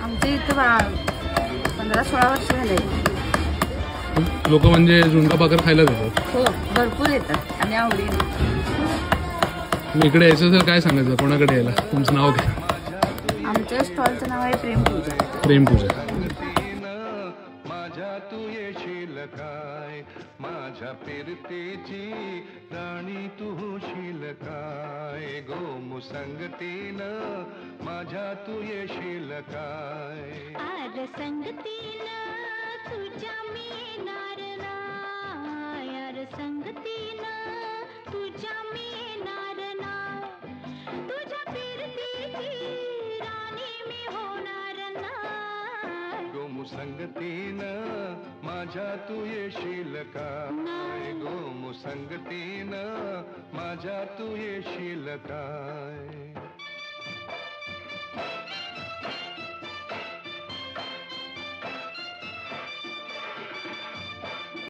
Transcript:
आमच्या इथं 15-16 वर्ष झाले. लोक म्हणजे झुणका भाकर खायला देतात? हो, भरपूर येतात आणि आवडीने. तुम्ही इकडे यायचं तर काय सांगायचं, कोणाकडे यायला? तुमचं नाव काय? आमच्या स्टॉलचं नाव आहे प्रेमपूजा. प्रेमपूजा. तू येशील काय माझ्या फिरतेची राणी, तू होशील काय गोमुसंगतीनं माझ्या तू येशील काय. आर संगतीनं तुझ्या मी येणार नाय, आर संगतीनं तुझ्या मी येणार नाय, तुझ्या फिरतेची राणी मी होणार नाय. गोमुसंगतीनं माझ्या तू येशील काय, गोमुसंगतीनं माझ्या तू येशील काय.